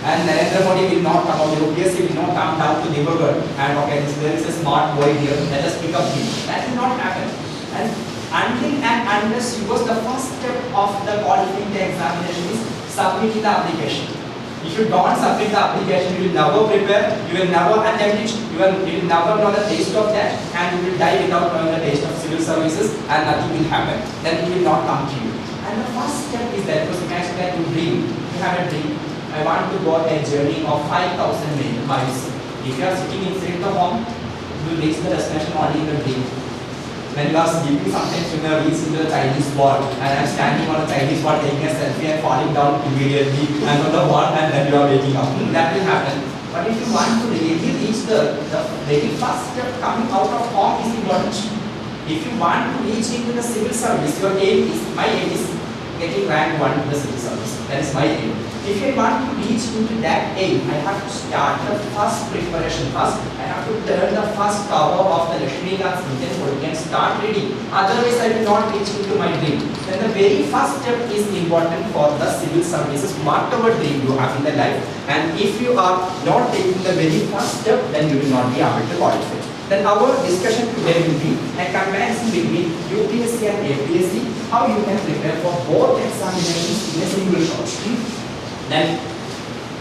And Narendra Modi will not come out, the APSC will not come down to Divakar and okay, there is a smart boy here, let us pick up him. That will not happen. And until and unless you was the first step of the qualifying the examination is submitting the application. If you don't submit the application, you will never prepare, you will never attempt it, you will never know the taste of that, and you will die without knowing the taste of civil services, and nothing will happen. Then it will not come to you. And the first step is that, because imagine that you dream, you have a dream. I want to go a journey of 5,000 miles. If you are sitting inside the home, you will reach the destination only in the dream. When you are sleeping, sometimes you may reach into the Chinese wall, and I am standing on the Chinese wall taking a selfie and falling down immediately and on the wall, and then you are waking up. That will happen. But if you want to really reach the very first step coming out of home is important. If you want to reach into the civil service, your aim is, my aim is getting rank 1 in the civil service. That is my aim. If I want to reach into that aim, I have to start the first preparation first. I have to turn the first cover of the Lakshmikanth's Indian Politics and start reading. Otherwise, I will not reach into my dream. Then the very first step is important for the civil services, whatever dream you have in the life. And if you are not taking the very first step, then you will not be able to qualify. Then our discussion today will be a comparison between UPSC and APSC, how you can prepare for both examinations in a single shot. Then,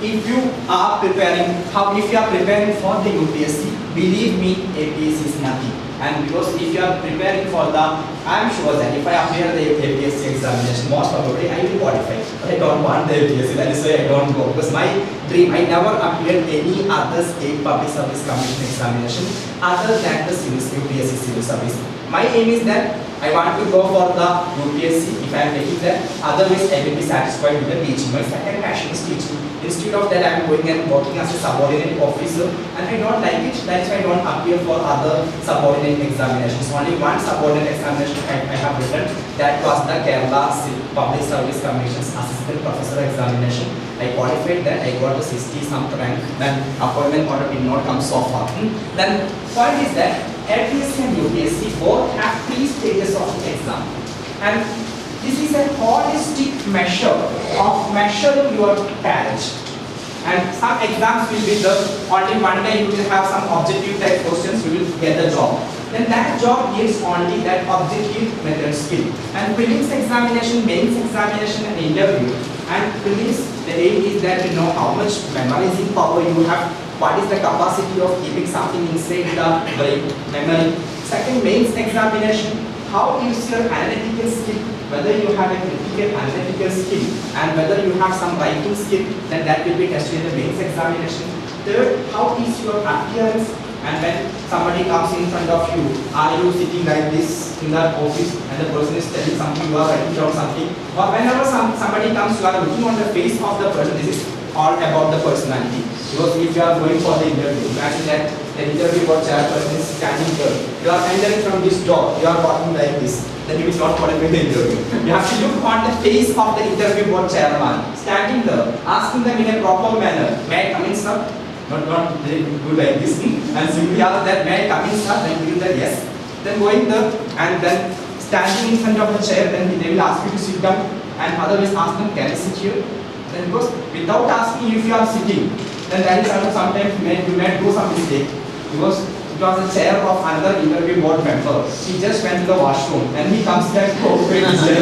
if you are preparing for the UPSC, believe me, APSC is nothing. And because if you are preparing for the, I am sure that if I appear the APSC examination, most probably I will qualify. But I don't want the APSC, that is why I don't go. Because my dream, I never appeared any other state public service commission examination other than the UPSC civil service. My aim is that I want to go for the UPSC if I am taking that. Otherwise, I will be satisfied with the teaching. My second passion is teaching. Instead of that, I am going and working as a subordinate officer, and I don't like it. That's why I don't appear for other subordinate examinations. Only one subordinate examination I have written. That was the Kerala Public Service Commission's Assistant Professor examination. I qualified that. I got the 60-something rank. Then appointment order did not come so far. Then point is that APSC and UPSC both have 3 stages of the exam, and this is a holistic measure of measuring your talent. And some exams will be the only one day you will have some objective type questions, you will get the job. Then that job needs only that objective method skill. And prelims examination, mains examination, and interview. And prelims, the aim is that you know how much memorizing power you have. What is the capacity of keeping something inside the brain, memory? Second, mains examination. How is your analytical skill? Whether you have a critical analytical skill and whether you have some writing skill, then that will be tested in the mains examination. Third, how is your appearance? And when somebody comes in front of you, are you sitting like this in the office and the person is telling something, you are writing down something? Or whenever somebody comes, you are looking on the face of the person. This is all about the personality. Because if you are going for the interview, imagine that the interview board chairperson is standing here. You are entering from this door, you are walking like this. Then you will not qualify the interview. You have to look on the face of the interview board chairman, standing there, asking them in a proper manner. May I come in, sir? Not do like this. And simply ask that, may I come in, sir? Then you will say yes. Then going there and then standing in front of the chair, then they will ask you to sit down, and otherwise ask them, can I sit here? Then because without asking if you are sitting, then that is sometimes you may do some mistake. Because it was the chair of another interview board member. He just went to the washroom and he comes back to occupy his chair.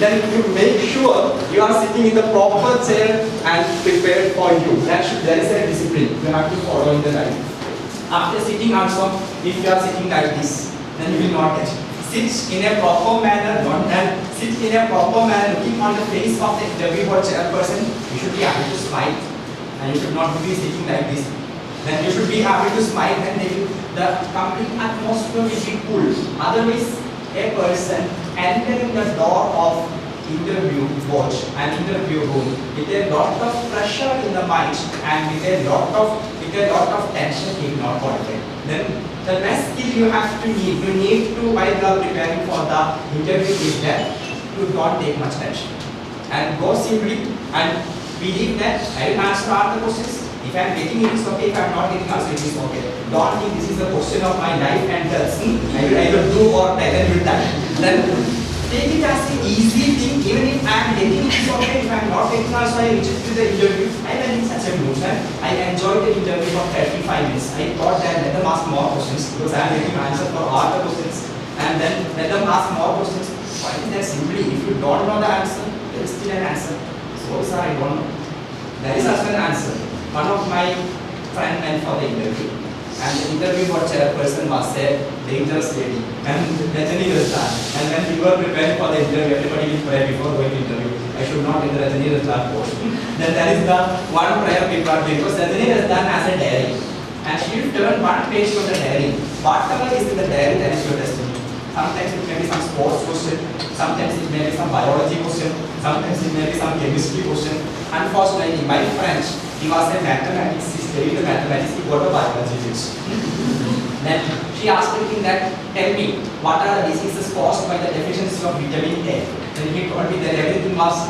Then you make sure you are sitting in the proper chair and prepared for you. There is a discipline you have to follow in the life. After sitting also, if you are sitting like this, then you will not get it. Sit in a proper manner, sit in a proper manner, looking on the face of the interview board chairperson. You should be able to smile, and you should not be sitting like this. Then you should be able to smile, and the complete atmosphere will be cool. Otherwise, a person entering the door of interview board and interview room with a lot of pressure in the mind and with a lot of tension, he will not qualify. Then the best skill you need to while you are preparing for the interview is that you don't take much tension and go simply and believe that I will answer all the questions. If I am getting it is okay, if I am not getting answer it is okay. Don't think this is the question of my life and death. I will do or I will die. Then take it as an easy thing. Even if I am getting it is okay, if I am not getting also I reject the interview. I am in such a mood and I enjoyed the interview for 35 minutes. I thought that let them ask more questions because I am getting answer for all the questions and then let them ask more questions. Why is that? Simply if you don't know the answer, there is still an answer. So sir, I don't know. There is also an answer. One of my friend went for the interview and the interview board chairperson was a dangerous lady and Rajani Rajlan. And when we were preparing for the interview, everybody will pray before going to interview. I should not enter Rajani Rajlan post. Then that is the one prayer people are doing because Rajani Rajlan has a diary and she will turn one page from the diary. Whatever is in the diary, that is your destiny. Sometimes it may be some sports question, sometimes it may be some biology question, sometimes it may be some chemistry question. Unfortunately, my friend, he was a mathematics, he studied the mathematics, he got a biology fix. Then she asked him that, tell me, what are the diseases caused by the deficiency of vitamin A? Then he told me that everything was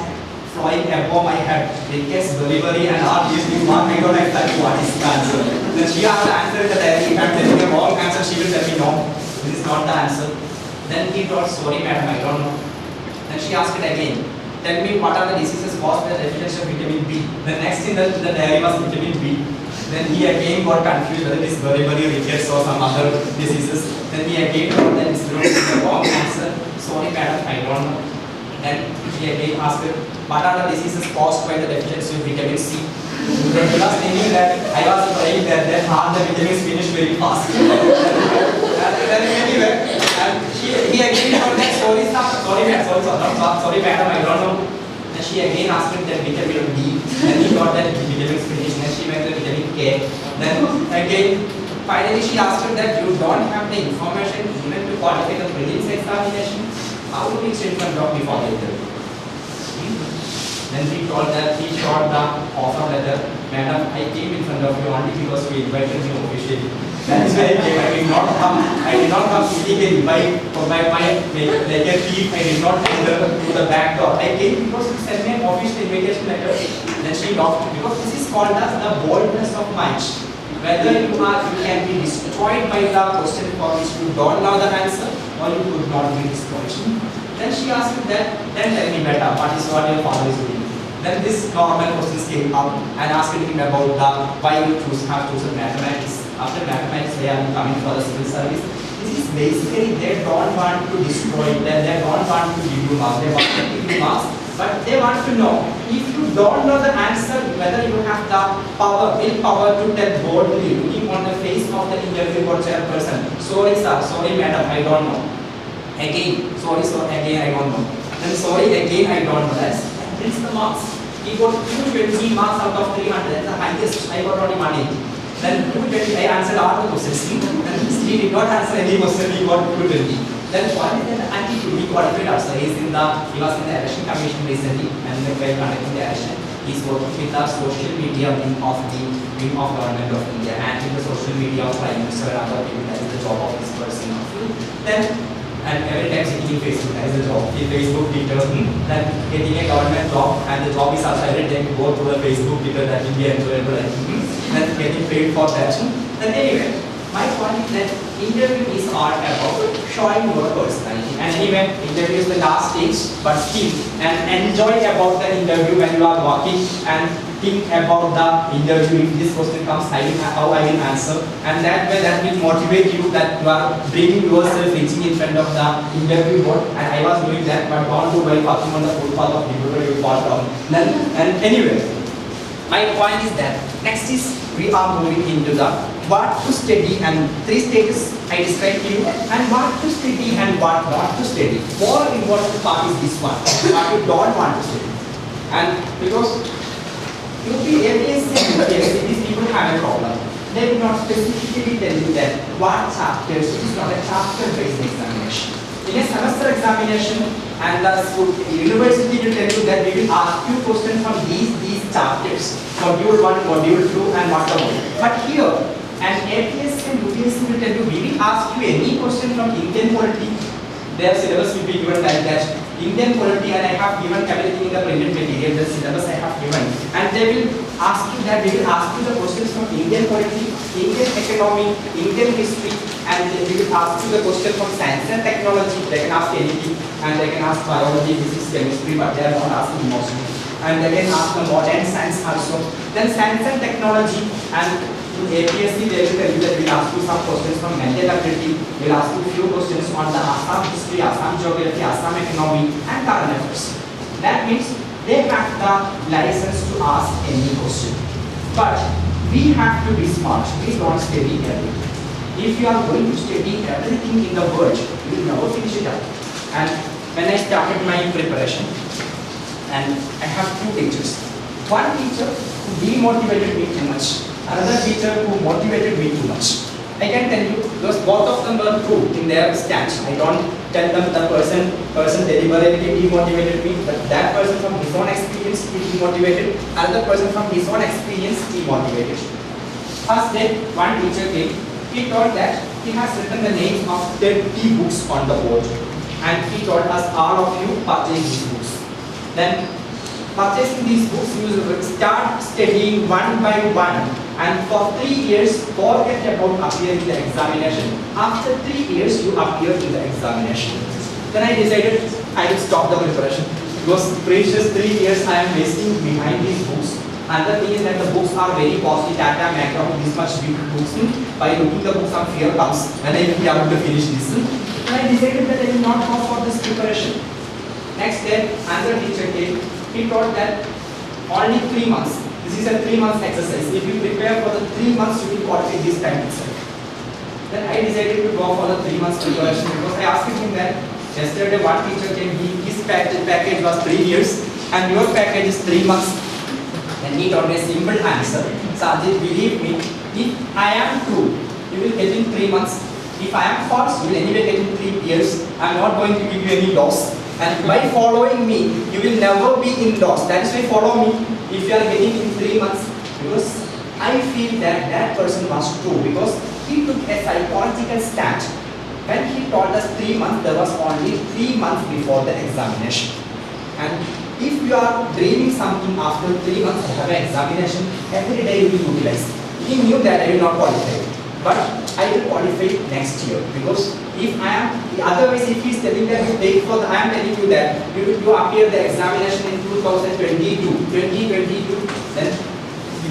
flying above my head. It gets delivery and all these things, I don't exactly what is the answer. Then she asked the answer in the diary, if I am telling the wrong answer, she will tell me no, this is not the answer. Then he told, sorry madam, I don't know. Then she asked it again. Tell me what are the diseases caused by the deficiency of vitamin B. The next thing that the diary was vitamin B. Then he again got confused whether it is beriberi, rickets or some other diseases. Then he again told that it's the wrong answer. Sorry madam, I don't know. Then he again asked her, what are the diseases caused by the deficiency of vitamin C. Then he was thinking that I was praying that then all the vitamins finish very fast. Then anyway, and he again told that sorry madam, I don't know. And she again asked him that vitamin D. Then he got that vitamins finished. Then she went to vitamin K. Then again, finally she asked him that you don't have the information even to qualify the prelims examination. How do you sit in front of me for the interview? Then he told that he shot the offer letter. Madam, I came in front of you only because you invited me officially. That is why I came. I did not come seeking an invite for my like a thief. I did not enter to the back door. I came because you sent me an official invitation letter. Then she laughed because this is called as the boldness of mind. Whether you can be destroyed by the question for which you don't know the answer or you could not be destroyed. Then she asked him that, then tell me better, what your father is doing. Then this normal questions came up and asked him about why you have chosen mathematics. After mathematics, they are coming for the civil service. This is basically they don't want to destroy it, they don't want to give you marks, they want to give you marks, but they want to know if you don't know the answer, whether you have the willpower to tell boldly, looking on the face of the interview or chairperson. Sorry sir, sorry madam, I don't know. Again, sorry again I don't know. Then sorry again I don't know. That's the marks. He got 220 marks out of 300. That's the highest. I got only 180. Then 220, I answered all the questions. Then he did not answer any question. He got 220. Then what is the attitude? He qualified also. He was in the election commission recently, and while conducting the election, he is working with the social media wing of government of India and with the social media of Prime Minister and other people. That is the job of this person. Then and every time sitting in Facebook, that is the job. In Facebook, Twitter, then getting a government job, and the job is also every time you go to the Facebook, Twitter, that will be enjoyable. Then getting paid for that. Then anyway, my point is that interview is all about showing your personality. And anyway, interview is the last stage, but still, and enjoy about the interview when you are walking and think about the interview. If this question comes, how I will answer, and that way that will motivate you that you are bringing yourself reaching in front of the interview board. And I was doing that, but gone to while walking on the footpath of people, you fall down. And anyway, my point is that next is we are moving into the what to study, and 3 stages I described to you, and what to study and what not to study. More important part is this one, what you don't want to study. And because APSC, these people have a problem. They will not specifically tell you that what chapters. It is not a chapter-based examination. In a semester examination, and the university will tell you that we will ask you questions from these chapters, module 1, module 2 and whatever. But here, an APSC and UPSC will tell you we will ask you any question from Indian polity. Their syllabus will be given like that. Indian polity, and I have given everything in the printed material, the syllabus I have given. And they will ask you that we will ask you the questions from Indian polity, Indian economy, Indian history, and they will ask you the question from science and technology. They can ask anything, and they can ask biology, physics, chemistry, but they are not asking mostly. And they can ask the modern science also. Then science and technology, and in APSC they will tell you that we will ask you some questions from mental ability, we will ask you few questions on the Assam history, Assam geography, Assam economy and current affairs. That means they have the license to ask any question. But we have to be smart, we don't study everything. If you are going to study everything in the world, you will never finish it up. And when I started my preparation, and I have two teachers. One teacher who demotivated me too much, another teacher who motivated me too much. I can tell you, because both of them were true in their stance. I don't tell them the person deliberately demotivated me, but that person from his own experience he demotivated, another person from his own experience demotivated. First day, one teacher came. He told that he has written the names of 30 books on the board, and he told us all of you purchase these books. Then purchasing these books, you will start studying one by one, and for 3 years forget about appearing in the examination. After 3 years you appear in the examination. Then I decided I will stop the preparation, because precious 3 years I am wasting behind these books. Another thing is that the books are very costly. Tata Macro, this much big books. By looking the books, some fear comes when I will be able to finish this. And I decided that I will not go for this preparation. Next day, another teacher came. He told that only 3 months. This is a 3 months exercise. If you prepare for the 3 months, you will qualify this time itself. Then I decided to go for the 3 months preparation, because I asked him that yesterday one teacher came. His package was 3 years, and your package is 3 months. And he told me a simple answer. Sajid, believe me, if I am true, you will get in 3 months. If I am false, you will anyway get in 3 years. I am not going to give you any loss. And by following me, you will never be in loss. That is why follow me if you are getting in 3 months. Because I feel that that person was true, because he took a psychological stand. When he told us 3 months, there was only 3 months before the examination. And if you are dreaming something after 3 months I have an examination, every day you will utilize. He knew that I will not qualify, but I will qualify next year, because if I am, otherwise if he is telling that you take for the, I am telling you that you appear the examination in 2022, then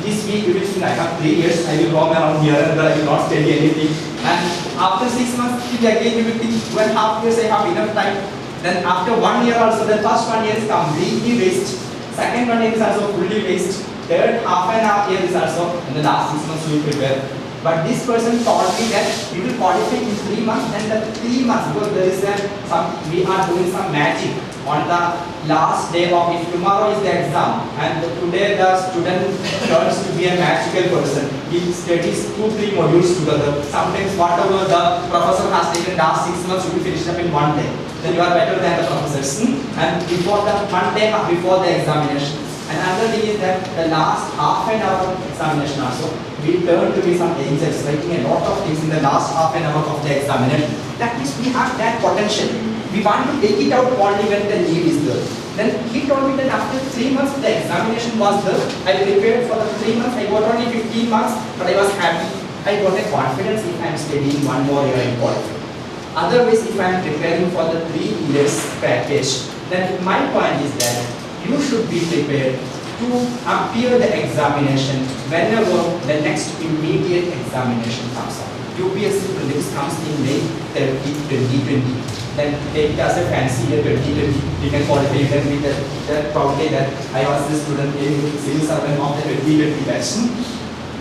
this week you will think I have 3 years, I will roam around here and there, I will not study anything. And after 6 months, again you will think 2.5 years I have enough time. Then after 1 year also, the first 1 year is completely waste. Second 1 year is also fully waste. Third half year is also, and the last 6 months you will prepare. But this person told me that we will qualify in 3 months, and the 3 months, because there is we are doing some magic on the last day of, if tomorrow is the exam, and today the student turns to be a magical person. He studies 2-3 modules together. Sometimes whatever the professor has taken last 6 months, you will finish up in 1 day. Then you are better than the professors. And before the 1 day before the examination. And another thing is that the last half an hour of examination also, we turn to be some angels, writing a lot of things in the last half an hour of the examination. That means we have that potential. We want to take it out only when the need is there. Then he told me that after 3 months the examination was there. I prepared for the 3 months. I got only 15 marks, but I was happy. I got a confidence if I am studying 1 more year in qualify. Otherwise, if I am preparing for the 3 years package, then my point is that you should be prepared to appear the examination whenever the next immediate examination comes up. UPSC prelims comes in May 30, 2020. Then take it as a fancy year 2020. You can qualify, you can read that proudly that I was the student in civil servant of the 2020 batch.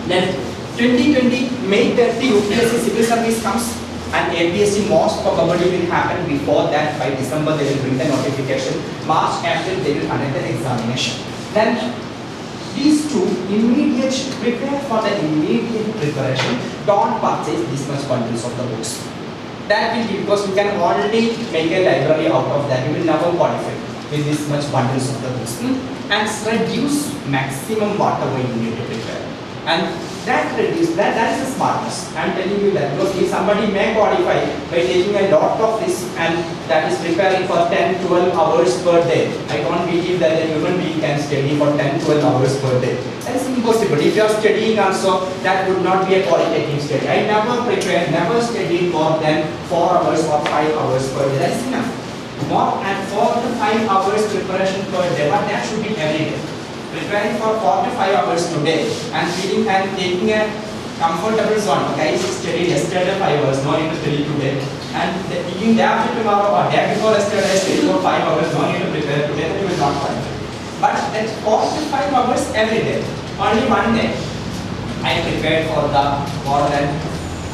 Then 2020, May 30, UPSC civil service comes. And APSC most probably will happen before that. By December they will bring the notification. March, April they will conduct the examination. Then these two immediate, prepare for the immediate preparation. Don't purchase this much bundles of the books. that will be because you can already make a library out of that. You will never qualify with this much bundles of the books. And reduce maximum whatever you need to prepare. And that is the smartness. I am telling you that because if somebody may qualify by taking a lot of risk and that is preparing for 10-12 hours per day. I don't believe that a human being can study for 10-12 hours per day. That is impossible. If you are studying also, that would not be a qualitative study. I never prepared, never studied more than 4 hours or 5 hours per day. That is enough. More and 4 to 5 hours preparation per day, but that should be every day. Preparing for 4 to 5 hours today and feeling and taking a comfortable zone. Okay, I studied yesterday 5 hours, no need to study today. And thinking day after tomorrow or day before yesterday, I studied for 5 hours, no need to prepare today, that you will not find. But that 4 to 5 hours every day. Only one day, I prepared for the more than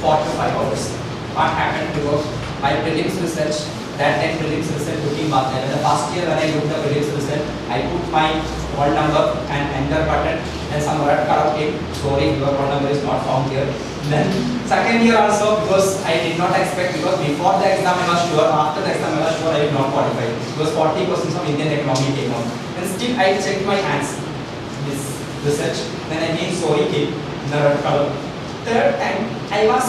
4 to 5 hours. What happened because my prelims research, that time prelims result looking back. And the first year when I looked the prelims result, I put my roll number and enter button and some red color came. Sorry, your roll number is not found here. Then second year also because I did not expect, because before the exam I was sure, after the exam I was sure I will not qualify. Because 40 questions of Indian economy came out. And still I checked my answer, this research. Then again sorry came in the red color. Third time I was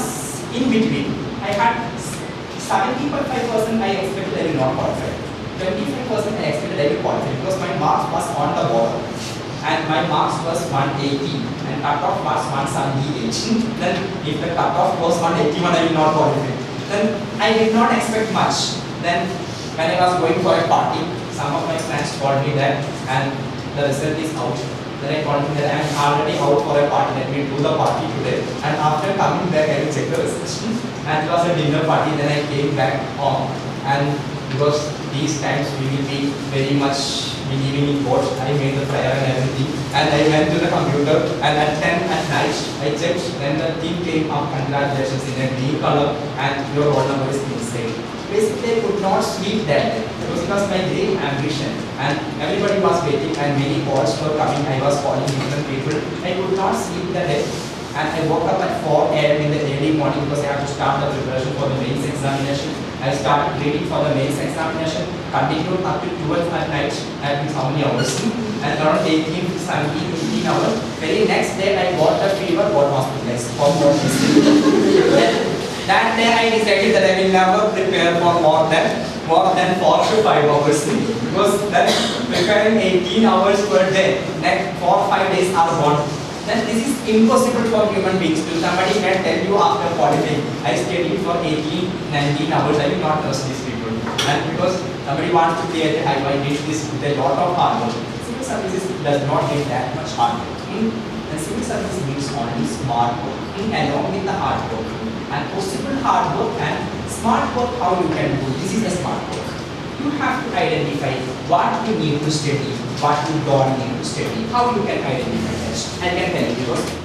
in between. I had 75% I expected I will not qualify. 25% I expected I will qualify because my marks was on the border and my marks was 180 and cutoff was 178. Then if the cutoff was 181 I will not qualify. Then I did not expect much. Then when I was going for a party, some of my friends called me there and the result is out. Then I told him that I am already out for a party, let me do the party today. And after coming back, I will check the result. And it was a dinner party, then I came back home. And because these times we will be very much believing in God, I made the prayer and everything. And I went to the computer and at 10 at night, I checked. Then the thing came up, congratulations in a green color and your roll number is inside. Basically, I could not sleep that day because it was my great ambition and everybody was waiting and many calls were coming. I was calling different people. I could not sleep that day and I woke up at 4 a.m. in the early morning because I have to start the preparation for the mains examination. I started reading for the mains examination, continued up to 12 at night. I have been how many hours? And around 18, 17, 18 hours. Very next day I got a fever, got hospitalized for more That day I decided that I will never prepare for more than 4 to 5 hours because then preparing 18 hours per day, next 4 or 5 days are gone. Then this is impossible for human beings. Somebody can tell you after qualifying, I studied for 18, 19 hours, I will not trust these people. And because somebody wants to create a high, I did this with a lot of hard work. Civil services does not need that much hard work. And civil service needs only smart work along with the hard work. And possible hard work and smart work, how you can do. This is a smart work. You have to identify what you need to study, what you don't need to study, how you can identify that. I can tell you because